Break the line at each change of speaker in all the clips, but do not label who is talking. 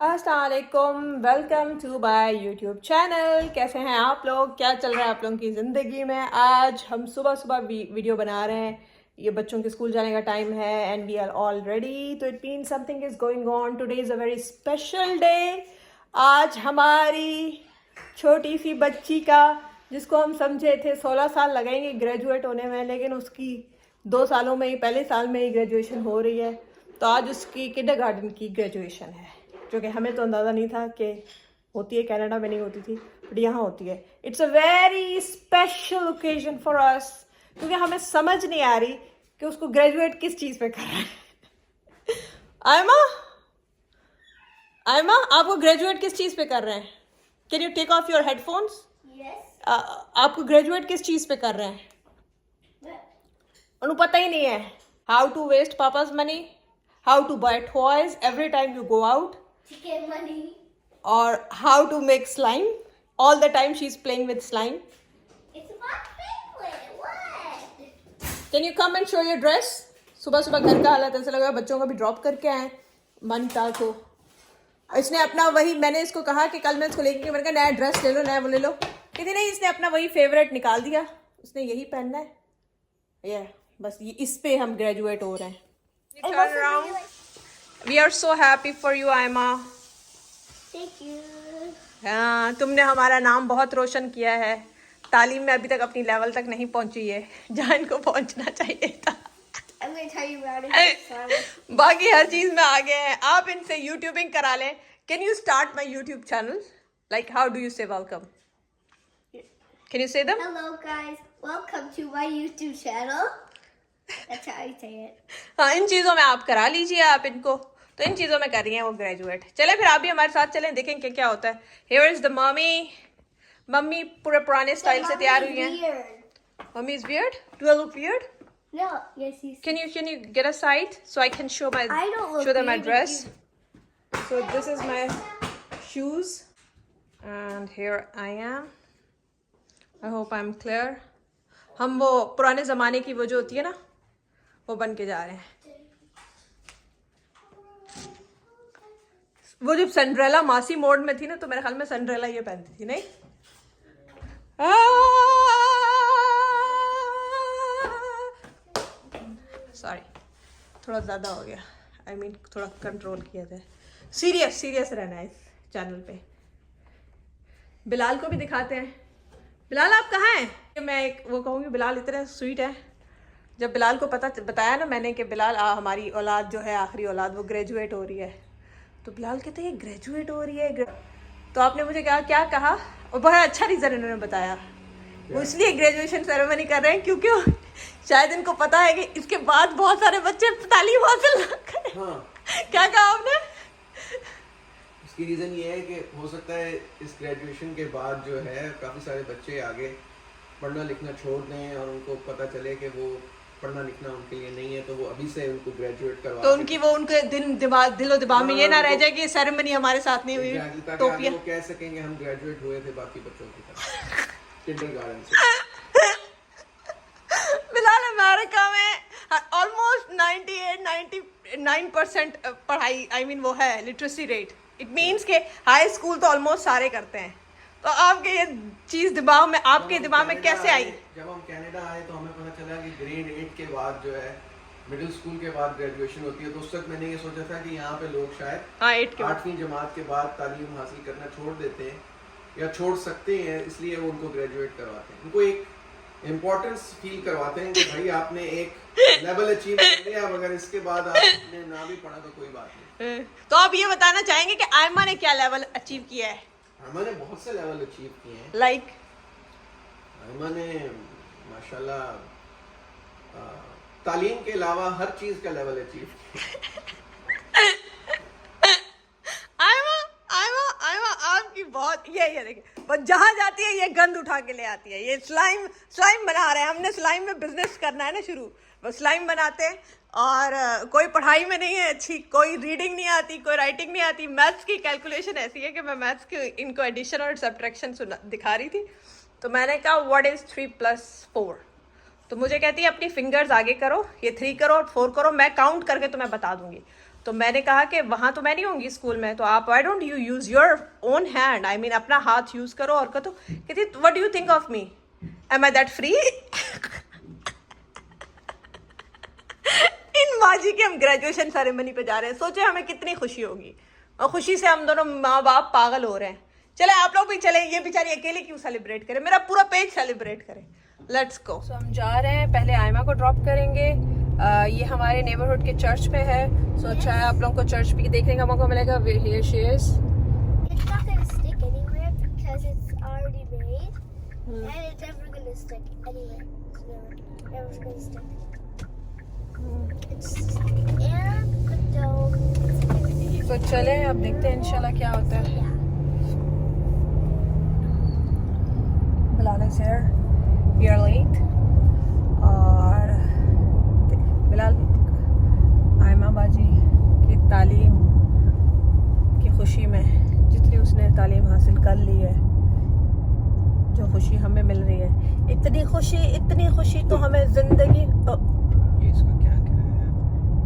अस्सलामुअलैकुम, welcome to my YouTube channel. कैसे हैं आप लोग? क्या चल रहा है आप लोगों की ज़िंदगी में? आज हम सुबह सुबह वीडियो बना रहे हैं। ये बच्चों के स्कूल जाने का टाइम है and we are all ready, तो it means something is going on. Today is a very special day. आज हमारी छोटी सी बच्ची का, जिसको हम समझे थे 16 साल लगेंगे ग्रेजुएट होने में, लेकिन उसकी 2 सालों में ही, पहले साल में ही ग्रेजुएशन हो रही है। तो आज उसकी किंडरगार्टन की ग्रेजुएशन है, जो कि हमें तो अंदाज़ा नहीं था कि होती है। कनाडा में नहीं होती थी, बट यहाँ होती है। It's a very special occasion for us, क्योंकि हमें समझ नहीं आ रही कि उसको ग्रेजुएट किस चीज़ पे करना है। आयमा, आयमा, आपको ग्रेजुएट किस चीज़ पे कर रहे हैं? Can you take off your headphones? आपको ग्रेजुएट किस चीज़ पे कर रहे हैं? उन्हें पता ही नहीं है how to waste papa's money, how to buy toys every time you go out,
money.
or how to make slime. All the time she's playing with slime.
It's my favorite. What?
Can you come and show your dress? सुबह सुबह घर का हालत ऐसा लगा बच्चों को भी ड्रॉप करके आए मानिता को। इसने अपना वही, मैंने इसको कहा कि कल मैं इसको लेके, मैंने कहा नया ड्रेस ले लो, नया वो ले लो। कहती नहीं, इसने अपना वही फेवरेट निकाल दिया, उसने यही पहनना है। ये बस ये इस पे हम ग्रेजुएट हो रहे हैं। Turn around. We are so happy for you, Aima.
Thank you.
हाँ, तुमने हमारा नाम बहुत रोशन किया है। तालीम में अभी तक अपनी लेवल तक नहीं पहुंची है जहाँ इनको पहुंचना चाहिए था।
I'm going to tell you about it.
बाकी हर चीज में आगे हैं। आप इनसे यूट्यूबिंग करा लें। Can you start my YouTube channel? Like how do you say welcome? Can you say them?
Hello, guys. Welcome to my YouTube channel. That's how I say it.
हाँ, इन चीजों में आप करा लीजिए आप इनको। तो इन चीजों में कर रही हैं वो ग्रेजुएट। चले फिर आप भी हमारे साथ चलें, देखें क्या क्या होता है। Here is the mommy. Mummy पूरे पुराने स्टाइल से तैयार हुई हैं। Mummy is weird? Do I look weird?
No, yes, you.
Can you get a side so I can show
I don't look
them my
weird if
dress?
you-
So this is my shoes, and here I am. I hope I'm clear. हम वो पुराने जमाने की वो जो होती है ना, वो बन के जा रहे हैं। वो जब सिंड्रेला मासी मोड में थी ना, तो मेरे ख्याल में सिंड्रेला ये पहनती थी, नहीं? सॉरी, थोड़ा ज़्यादा हो गया। I mean, थोड़ा कंट्रोल किया जाए। सीरियस रहना है इस चैनल पे। बिलाल को भी दिखाते हैं। बिलाल आप कहाँ हैं? मैं एक वो कहूँगी, बिलाल इतना स्वीट है। जब बिलाल को बताया ना मैंने कि बिलाल हमारी औलाद जो है, आखिरी औलाद, वो ग्रेजुएट हो रही है, तो बिलाल कहते हैं ये ग्रेजुएट हो रही है। तो आपने मुझे क्या कहा, और बड़ा अच्छा रीज़न इन्होंने बताया। वो इसलिए ग्रेजुएशन सेरेमनी कर रहे हैं क्योंकि शायद इनको पता है कि इसके बाद बहुत सारे बच्चे तालीम हासिल ना करें।
हाँ,
क्या कहा आपने?
इसकी रीज़न ये है कि हो सकता है इस ग्रेजुएशन के बाद जो है काफ़ी सारे बच्चे आगे पढ़ना लिखना छोड़ दें और उनको पता चले कि वो पढ़ना लिखना उनके लिए नहीं है, तो वो अभी से उनको ग्रेजुएट करवा,
तो उनकी वो उनके दिलो दिमाग में ये ना रह जाए कि सेरेमनी हमारे साथ नहीं हुई।
ताकि आगे वो कह सकेंगे हम ग्रेजुएट हुए थे बाकी बच्चों की तरह किंडरगार्टन से।
बिलाल, अमेरिका में ऑलमोस्ट 98-99% पढ़ाई, आई मीन वो है लिटरेसी रेट। इट मीन्स के हाई स्कूल तो ऑलमोस्ट सारे करते हैं। तो आपके ये चीज़ दिमाग में, आपके दिमाग में कैसे आई?
जब हम कनाडा आए तो हमें पता चला कि ग्रेड 8 के बाद जो है मिडिल स्कूल के बाद ग्रेजुएशन होती है। तो उस वक्त मैंने ये सोचा था कि यहाँ पे लोग शायद 8वीं जमात के बाद तालीम हासिल करना छोड़ देते हैं या छोड़ सकते हैं, इसलिए वो उनको ग्रेजुएट करवाते हैं। उनको एक इम्पोर्टेंस फील करवाते हैं कि भाई आपने एक लेवल अचीव कर लिया, अब अगर इसके बाद आपने ना भी पढ़ा तो कोई बात नहीं।
तो आप ये बताना चाहेंगे कि आयमा ने क्या लेवल अचीव किया है?
हमने बहुत से लेवल अचीव किए हैं।
लाइक
हमने माशाल्लाह तालीम के अलावा हर चीज का लेवल अचीव किया।
आयमा आपकी बहुत ये देखिए, बस जहाँ जाती है ये गंद उठा के ले आती है। ये स्लाइम बना रहे हैं। हमने स्लाइम में बिजनेस करना है ना शुरू, बस स्लाइम बनाते हैं। और कोई पढ़ाई में नहीं है अच्छी, कोई रीडिंग नहीं आती, कोई राइटिंग नहीं आती। मैथ्स की कैलकुलेशन ऐसी है कि मैं मैथ्स की इनको एडिशन और सब्ट्रैक्शन दिखा रही थी, तो मैंने कहा व्हाट इज़ 3 + 4? तो मुझे कहती है अपनी फिंगर्स आगे करो, ये 3 करो और 4 करो, मैं काउंट करके तुम्हें बता दूंगी। तो मैंने कहा कि वहाँ तो मैं नहीं होंगी स्कूल में, तो आप why don't you use your own hand, I mean अपना हाथ यूज़ करो और करो। कहती what do you think of me, am I that free. इन माजी के हम ग्रेजुएशन सेरेमनी पे जा रहे हैं, सोचे हमें कितनी खुशी होगी, और खुशी से हम दोनों माँ बाप पागल हो रहे हैं। चले आप लोग भी चले, ये बेचारी अकेले क्यों सेलिब्रेट करे, मेरा पूरा पेज सेलिब्रेट करे। Let's go. सो हम जा रहे हैं, पहले आयमा को ड्रॉप करेंगे। ये हमारे नेबरहुड के चर्च में है, सो अच्छा है आप लोगों को चर्च भी देखने का मौका मिलेगा। Here she is.
It's not going to stick anywhere because it's already made. And it's never going to stick anywhere. It's never going to stick. It's and the dome.
तो चले अब देखते हैं इंशाल्लाह क्या होता है। Bilal is here. We are late. और बिलाल आयमा बाजी की तालीम की खुशी में जितनी उसने तालीम हासिल कर ली है, जो खुशी हमें मिल रही है, इतनी खुशी तो हमें ज़िंदगी,
ये इसका क्या है,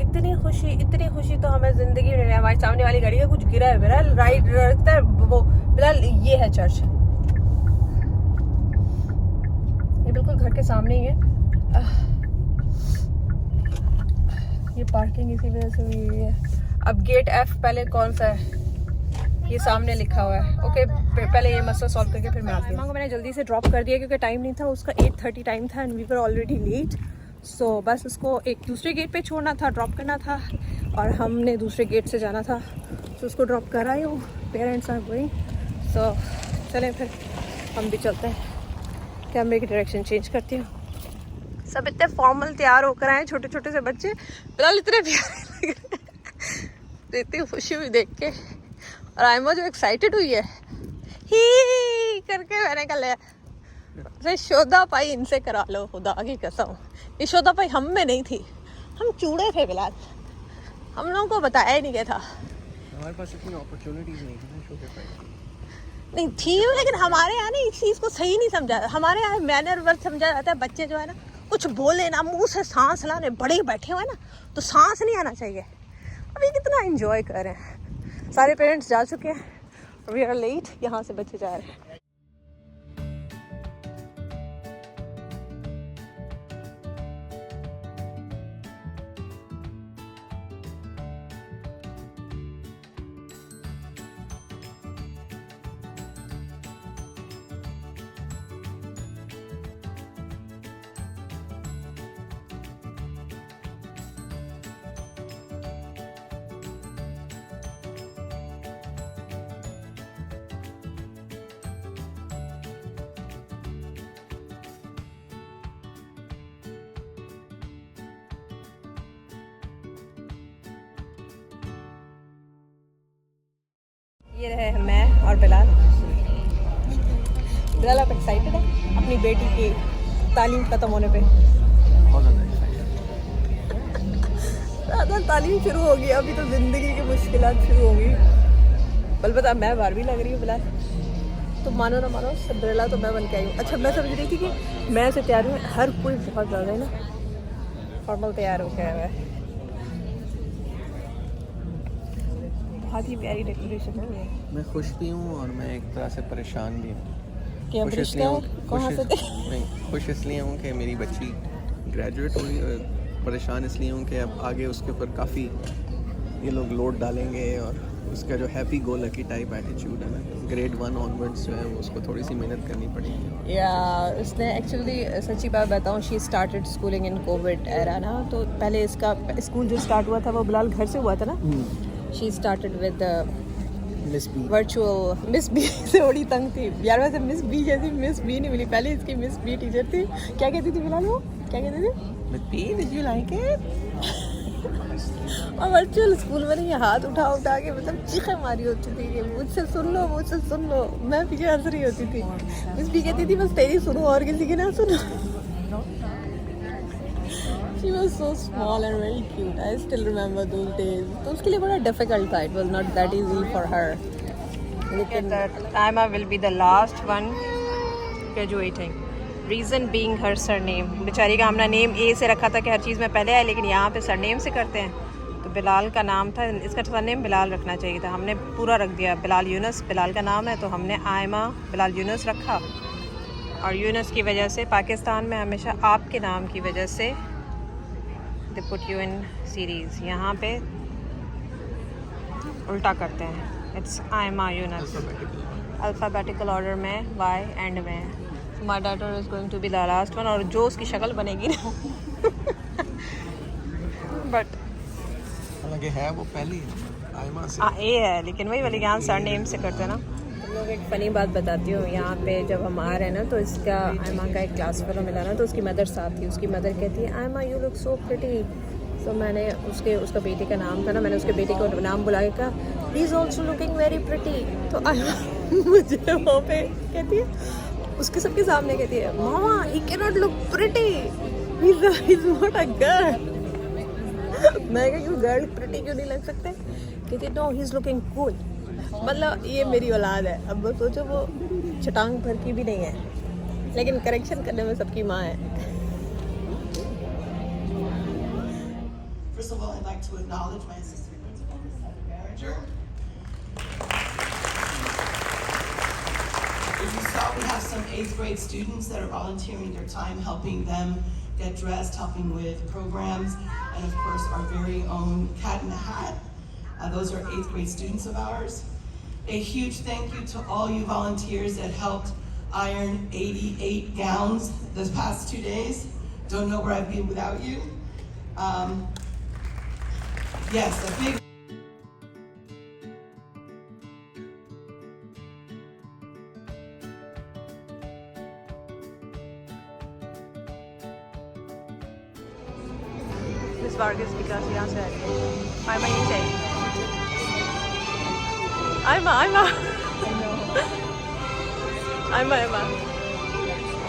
इतनी खुशी तो हमें ज़िंदगी में। हमारे सामने वाली गाड़ी का कुछ गिरा है बिलाल, राइट रखता है वो बिलाल। ये है चर्च, ये बिल्कुल घर के सामने ही है। ये पार्किंग इसी वजह से हुई हुई है। अब गेट F पहले कौन सा है, ये सामने लिखा हुआ है। ओके पहले ये मसला सॉल्व करके फिर मैं आती हूँ। मैंने जल्दी से ड्रॉप कर दिया क्योंकि टाइम नहीं था, उसका 8:30 टाइम था and we were already late. So बस उसको एक दूसरे गेट पे छोड़ना था, ड्रॉप करना था, और हमने दूसरे गेट से जाना था, तो उसको ड्रॉप कर आई हूँ। पेरेंट्स आर गोइंग, सो चलें फिर हम भी चलते हैं। कैमरे की डायरेक्शन चेंज करती हूँ। सब इतने फॉर्मल तैयार होकर आए, छोटे छोटे से बच्चे, फिलहाल इतने प्यारे लग रहे हैं। इतनी खुशी हुई देख के, और आयमा जो एक्साइटेड हुई है ही करके, मैंने कहा ले शोधा पाई इनसे करा लो, खुदा की कसम। ये शोधा पाई हम में नहीं थी, हम चूड़े थे बिलाल, हम लोगों को बताया ही नहीं गया था।
हमारे पास इतनी अपॉर्चुनिटीज नहीं थी छोटे पाई
नहीं थी, लेकिन हमारे यहाँ ना इस चीज़ को सही नहीं समझा। हमारे यहाँ मैनर वर्ड समझा जाता है, बच्चे जो है ना कुछ बोले ना, मुंह से सांस लाने, बड़े बैठे हुए ना तो सांस नहीं आना चाहिए। अभी कितना एंजॉय कर रहे हैं, सारे पेरेंट्स जा चुके हैं, वी आर लेट, यहाँ से बच्चे जा रहे हैं। ये रहे मैं और बिलाल। बिलाल आप एक्साइटेड है अपनी बेटी की तालीम ख़त्म होने पे? ज़्यादा तालीम शुरू होगी, अभी तो ज़िंदगी की मुश्किलात शुरू होंगी। अलबत्ता मैं 12वीं लग रही हूँ बिलाल, तो मानो ना मानो सिंड्रेला तो मैं बन के आई हूँ। अच्छा मैं समझ रही थी कि मैं से तैयार हूँ, हर कोई बहुत ज़्यादा है ना फॉर्मल तैयार हो गया है। बहुत ही प्यारी डेकोरेशन है ये।
मैं खुश भी हूँ और मैं एक तरह से परेशान भी हूँ। खुश इसलिए हूँ कि मेरी बच्ची ग्रेजुएट हो रही है, परेशान इसलिए हूँ कि अब आगे उसके ऊपर काफ़ी ये लोग लोड डालेंगे, और उसका जो happy go lucky type attitude है ना, ग्रेड 1 ऑनवर्ड्स जो है वो उसको थोड़ी सी मेहनत करनी पड़ेगी।
या उसने एक्चुअली सच्ची बात बताऊँ, she started schooling in Covid era ना, तो पहले इसका स्कूल जो स्टार्ट हुआ था वो बिलाल घर से हुआ था ना। She started with virtual Miss B से बड़ी तंग थी यार, वैसे मिस बी जैसी मिस बी नहीं मिली, पहले इसकी मिस बी टीचर थी। क्या कहती थी बिलाल वो, क्या कहती थी? Miss B did you like it? और वर्चुअल स्कूल में ये हाथ उठा के मतलब चीखें मारी होती थी कि मुझसे सुन लो, मुझसे सुन लो। मैं पीछे हंस रही होती थी। मिस बी कहती थी बस तेरी सुनो और किसी की ना सुनो। She was so small and very cute. I still remember those days. तो उसके लिए बड़ा difficult था. It was not that easy for her. लेकिन Aima will be the last one graduating. Reason being her surname. बेचारी का हमने name A से रखा था कि हर चीज़ में पहले है, लेकिन यहाँ पे सरनेम से करते हैं, तो बिलाल का नाम था, इसका सरनेम बिलाल रखना चाहिए था, हमने पूरा रख दिया बिलाल यूनुस। बिलाल का नाम है तो हमने आयमा बिलाल यूनुस रखा। और यूनुस की वजह से पाकिस्तान में हमेशा आपके नाम की वजह से they put you in series, यहाँ पे उल्टा करते हैं। It's Ayma Younus alphabetical order में, वाई एंड में। My daughter is going to be the last one, और जो उसकी शक्ल बनेगी ना बट
हालांकि है वो पहली आयमा से।
हाँ ये है, लेकिन वही वाली यहाँ सरनेम से करते हैं ना। तुम लोग एक फ़नी बात बताती हूँ, यहाँ पे जब हम आ रहे हैं ना तो इसका आयमा का एक क्लास फेलो मिला ना, तो उसकी मदर साथ थी। उसकी मदर कहती है Aima you look so pretty. तो मैंने उसका बेटे का नाम था ना, मैंने उसके बेटे को नाम बुला के कहा he is also looking very pretty. तो मुझे वहाँ पे कहती है, उसके सबके सामने कहती है मामा ही can not look pretty, he is not a girl. मैं कहा क्यों, गर्ल प्रिटी क्यों नहीं लग सकते? कहती no he is looking cool. मतलब ये मेरी औलाद है। अब वो सोचो वो चटांग भर की भी नहीं है, लेकिन करेक्शन करने में सबकी माँ है।
First of all, I'd like to acknowledge my assistant principal, Ms. Heather Barringer. As you saw, we have some 8th grade students that are volunteering their time, helping them get dressed, helping with programs, and of course our very own Cat in the Hat. Those are 8th grade students of ours. A huge thank you to all you volunteers that helped iron 88 gowns this past 2 days. Don't know where I'd be without you. Yes, a big
Miss Vargas because यहाँ से आयमा ये चाहिए। आयमा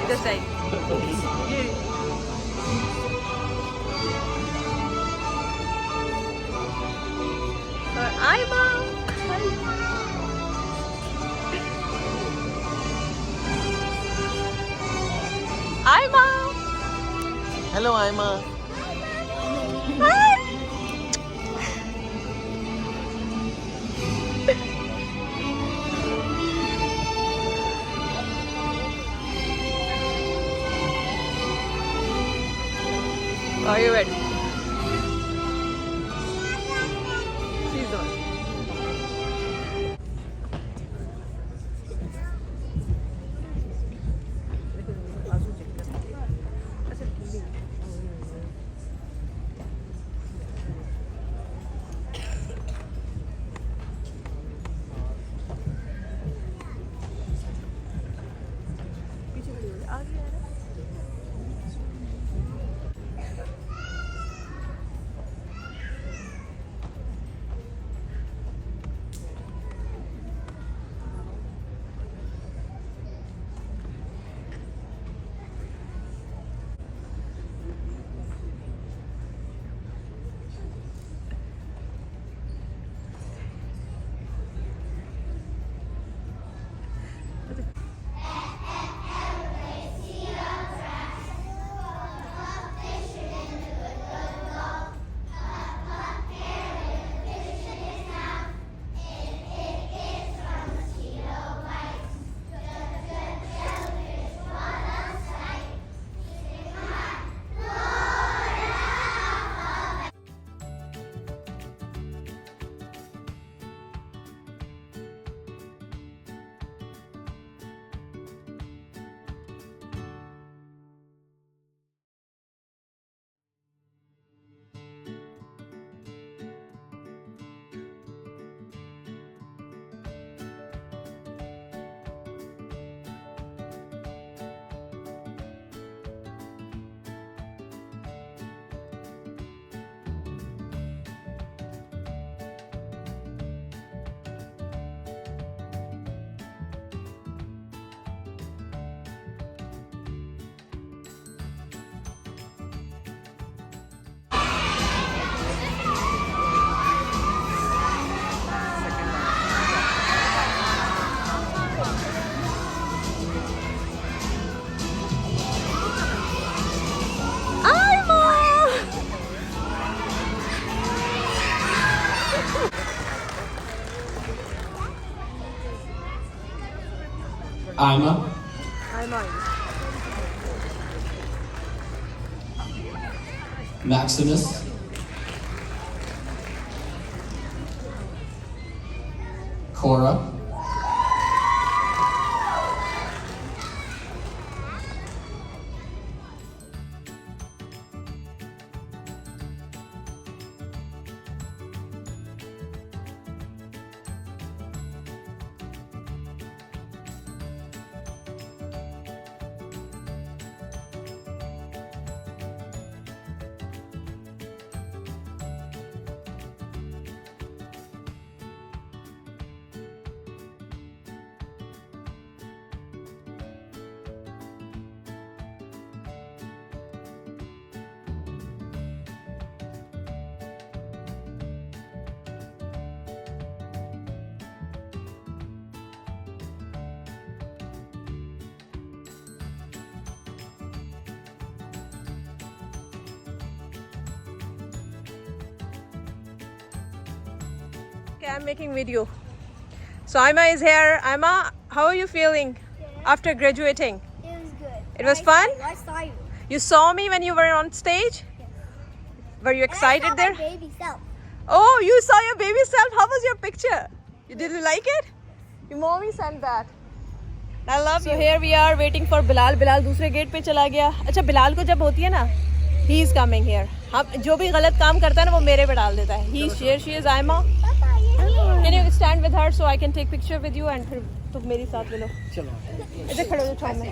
इधर चाहिए। Aima
hello Aima.
Are you ready? She's the one.
Ima, Maximus, Cora,
Okay, I'm making video. So Ima is here. Ima, how are you feeling after graduating?
It was good.
It was fun?
I saw you.
You saw me when you were on stage? Were you excited
and I saw
there?
my baby self.
Oh, you saw your baby self. How was your picture? Did you like it? Your mommy sent that. I love you. So here we are waiting for Bilal. Bilal दूसरे gate पे चला गया. अच्छा, बिलाल को जब होती है ना, he is coming here. हम जो भी गलत काम करता है ना वो मेरे पे डाल देता है. He is here, she is Ima. Can you stand with her so I can take picture with you and फिर तुम मेरी साथ ले लो. चलो. इधर खड़े हो जाओ छाँव में.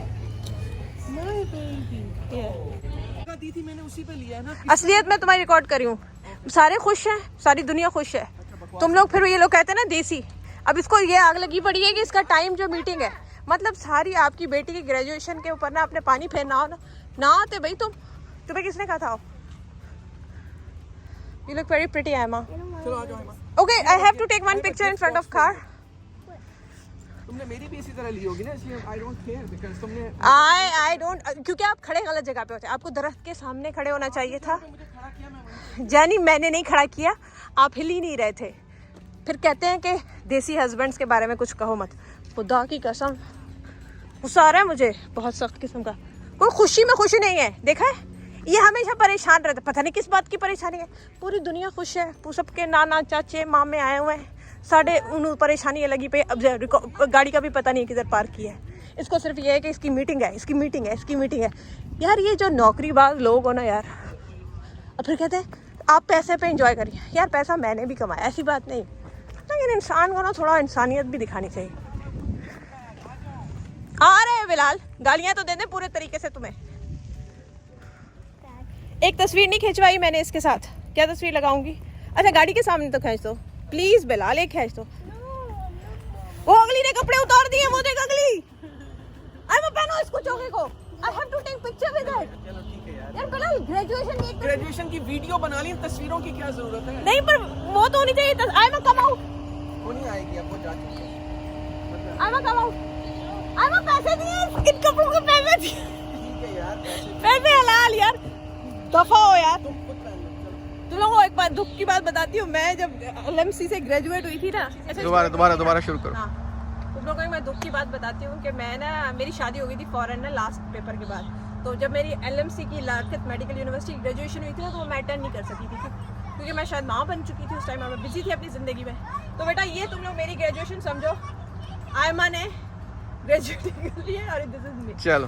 दी थी मैंने उसी पे लिया है ना.
असलियत में तुम्हारी रिकॉर्ड करी हूँ. सारे खुश हैं, सारी दुनिया खुश है. तुम लोग फिर ये लोग कहते हैं ना देसी. अब इसको ये आग लगी पड़ी है कि इसका टाइम जो मीटिंग है, मतलब सारी आपकी बेटी की ग्रेजुएशन के ऊपर ना अपने पानी फेरना हो ना आते भाई. तुम्हें किसने कहा था? You look very pretty, Emma.
चलो आ जाओ एमा.
Okay, I have to take one picture in front of car.
तुमने मेरी भी इसी तरह ली होगी ना, इसलिए I don't care because तुमने
I don't, क्योंकि आप खड़े गलत जगह पे होते हैं. आपको दरख्त के सामने खड़े होना चाहिए था.
मुझे खड़ा किया, मैं
जानी मैंने नहीं खड़ा किया, आप हिल ही नहीं रहे थे. फिर कहते हैं कि देसी हस्बैंड्स के बारे में कुछ कहो मत. खुदा की कसम गुस्सा आ रहा है मुझे बहुत सख्त किस्म का. कोई खुशी में खुशी नहीं है. देखा है, ये हमेशा परेशान रहता. पता नहीं किस बात की परेशानी है. पूरी दुनिया खुश है. सबके नाना चाचे मामे आए हुए हैं. साढ़े उन परेशानी लगी पे. अब गाड़ी का भी पता नहीं किधर पार्क किया है. इसको सिर्फ ये है कि इसकी मीटिंग है, इसकी मीटिंग है, इसकी मीटिंग है. यार ये जो नौकरीबाज लोग हो ना यार, और फिर कहते हैं आप पैसे पे एंजॉय करिए. यार पैसा मैंने भी कमाया, ऐसी बात नहीं, लेकिन इंसान को ना थोड़ा इंसानियत भी दिखानी चाहिए. आ रहे हैं बिलाल, गालियां तो दे दें पूरे तरीके से तुम्हें. एक तस्वीर नहीं खिंचवाई मैंने इसके साथ. क्या तस्वीर लगाऊंगी? अच्छा गाड़ी के सामने तो खींच दो प्लीज बिलाल, एक खींच दो. वो अगली ने कपड़े उतार दिए, वो देख अगली. आई पहनो इसको चौके को. I have to take picture with it.
चलो ठीक है यार.
यार बिलाल
ग्रेजुएशन की वीडियो बना ली, तस्वीरों की क्या जरूरत है?
नहीं पर वो तो होनी चाहिए. I am come out.
वो नहीं आएगी, अब वो जा चुकी है.
I am come out. I am पैसे दिए, इन कपड़ों के पैसे दिए.
ठीक है यार,
पैसे हलाल यार, दफा हो यार.
तुम खुद पहन लो. चलो
तुम लोगों को एक बार दुख की बात बताती हूँ. मैं जब LMC से ग्रेजुएट हुई थी ना,
दोबारा शुरू करो.
हाँ, तुम लोगों को मैं दुख की बात बताती हूँ कि मैं ना, मेरी शादी हो गई थी फॉरेन में लास्ट पेपर के बाद. तो जब मेरी LMC की लाखत मेडिकल यूनिवर्सिटी ग्रेजुएशन हुई थी ना, तो वो मैं अटेंड नहीं कर सकी थी क्योंकि मैं शायद माँ बन चुकी थी उस टाइम. मैं बिजी थी अपनी ज़िंदगी में. तो बेटा ये तुम लोग मेरी ग्रेजुएशन समझो, आयमा ने ग्रेजुएट कर ली है और दिस इज मी.
चलो.